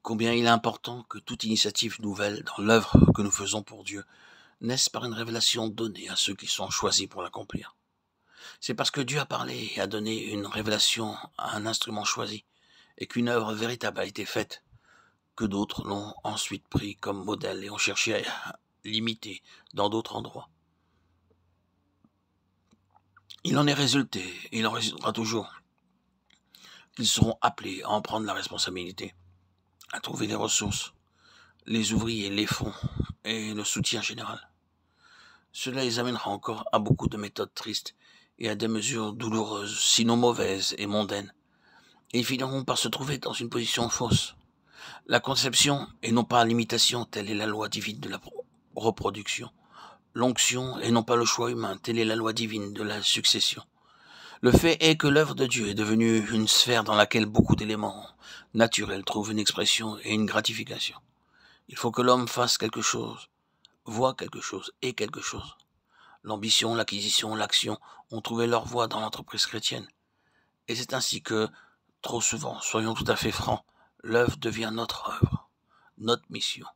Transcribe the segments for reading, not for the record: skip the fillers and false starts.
Combien il est important que toute initiative nouvelle dans l'œuvre que nous faisons pour Dieu naisse par une révélation donnée à ceux qui sont choisis pour l'accomplir. C'est parce que Dieu a parlé et a donné une révélation à un instrument choisi et qu'une œuvre véritable a été faite que d'autres l'ont ensuite pris comme modèle et ont cherché à l'imiter dans d'autres endroits. Il en est résulté, et il en résultera toujours, qu'ils seront appelés à en prendre la responsabilité, à trouver les ressources, les ouvriers, les fonds et le soutien général. Cela les amènera encore à beaucoup de méthodes tristes et à des mesures douloureuses, sinon mauvaises et mondaines, et ils finiront par se trouver dans une position fausse. La conception, et non pas l'imitation, telle est la loi divine de la reproduction. L'onction, et non pas le choix humain, telle est la loi divine de la succession. Le fait est que l'œuvre de Dieu est devenue une sphère dans laquelle beaucoup d'éléments naturels trouvent une expression et une gratification. Il faut que l'homme fasse quelque chose, voit quelque chose et quelque chose. L'ambition, l'acquisition, l'action ont trouvé leur voie dans l'entreprise chrétienne. Et c'est ainsi que, trop souvent, soyons tout à fait francs, l'œuvre devient notre œuvre, notre mission,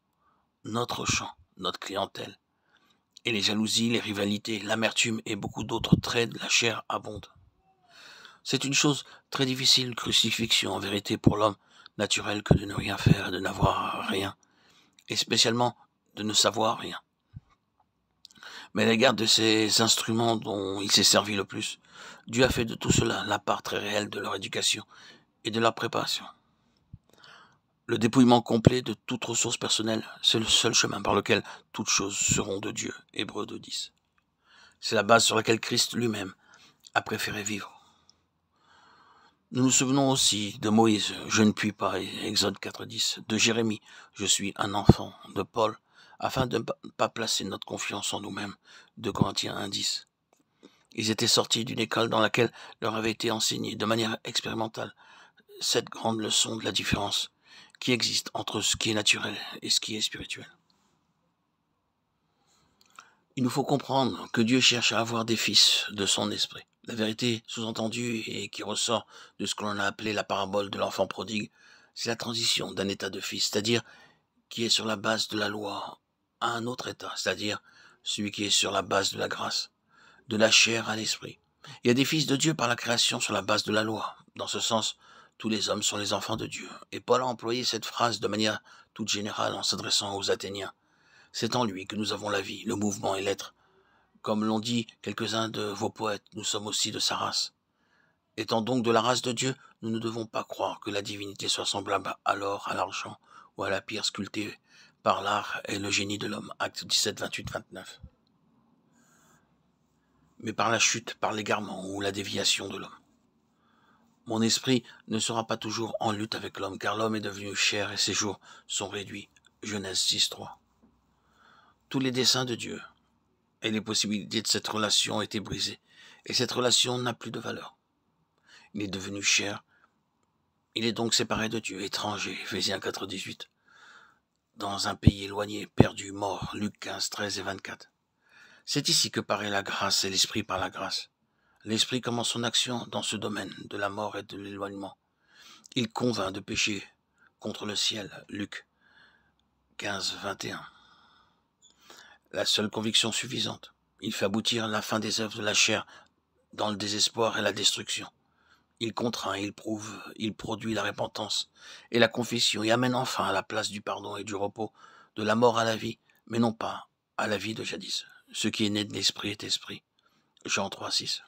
notre champ, notre clientèle. Et les jalousies, les rivalités, l'amertume et beaucoup d'autres traits de la chair abondent. C'est une chose très difficile, crucifixion en vérité pour l'homme naturel que de ne rien faire, de n'avoir rien, et spécialement de ne savoir rien. Mais à l'égard de ces instruments dont il s'est servi le plus, Dieu a fait de tout cela la part très réelle de leur éducation et de leur préparation. Le dépouillement complet de toute ressource personnelle, c'est le seul chemin par lequel toutes choses seront de Dieu. Hébreux 2:10. C'est la base sur laquelle Christ lui-même a préféré vivre. Nous nous souvenons aussi de Moïse, je ne puis pas, Exode 4:10, de Jérémie, je suis un enfant, de Paul, afin de ne pas placer notre confiance en nous-mêmes, de Corinthiens 1:10. Ils étaient sortis d'une école dans laquelle leur avait été enseigné de manière expérimentale cette grande leçon de la différence qui existe entre ce qui est naturel et ce qui est spirituel. Il nous faut comprendre que Dieu cherche à avoir des fils de son esprit. La vérité sous-entendue et qui ressort de ce que l'on a appelé la parabole de l'enfant prodigue, c'est la transition d'un état de fils, c'est-à-dire qui est sur la base de la loi, à un autre état, c'est-à-dire celui qui est sur la base de la grâce, de la chair à l'esprit. Il y a des fils de Dieu par la création sur la base de la loi. Dans ce sens, tous les hommes sont les enfants de Dieu. Et Paul a employé cette phrase de manière toute générale en s'adressant aux Athéniens. C'est en lui que nous avons la vie, le mouvement et l'être. Comme l'ont dit quelques-uns de vos poètes, nous sommes aussi de sa race. Étant donc de la race de Dieu, nous ne devons pas croire que la divinité soit semblable à l'or, à l'argent ou à la pierre sculptée par l'art et le génie de l'homme. Actes 17, 28, 29. Mais par la chute, par l'égarement ou la déviation de l'homme. Mon esprit ne sera pas toujours en lutte avec l'homme, car l'homme est devenu chair et ses jours sont réduits. Genèse 6.3. Tous les desseins de Dieu et les possibilités de cette relation ont été brisées, et cette relation n'a plus de valeur. Il est devenu chair, il est donc séparé de Dieu, étranger, Éphésiens 4.18, dans un pays éloigné, perdu, mort, Luc 15, 13 et 24. C'est ici que paraît la grâce et l'esprit par la grâce. L'esprit commence son action dans ce domaine de la mort et de l'éloignement. Il convainc de pécher contre le ciel, Luc 15, 21. La seule conviction suffisante. Il fait aboutir la fin des œuvres de la chair dans le désespoir et la destruction. Il contraint, il prouve, il produit la repentance et la confession et amène enfin à la place du pardon et du repos, de la mort à la vie, mais non pas à la vie de jadis. Ce qui est né de l'esprit est esprit. Jean 3, 6.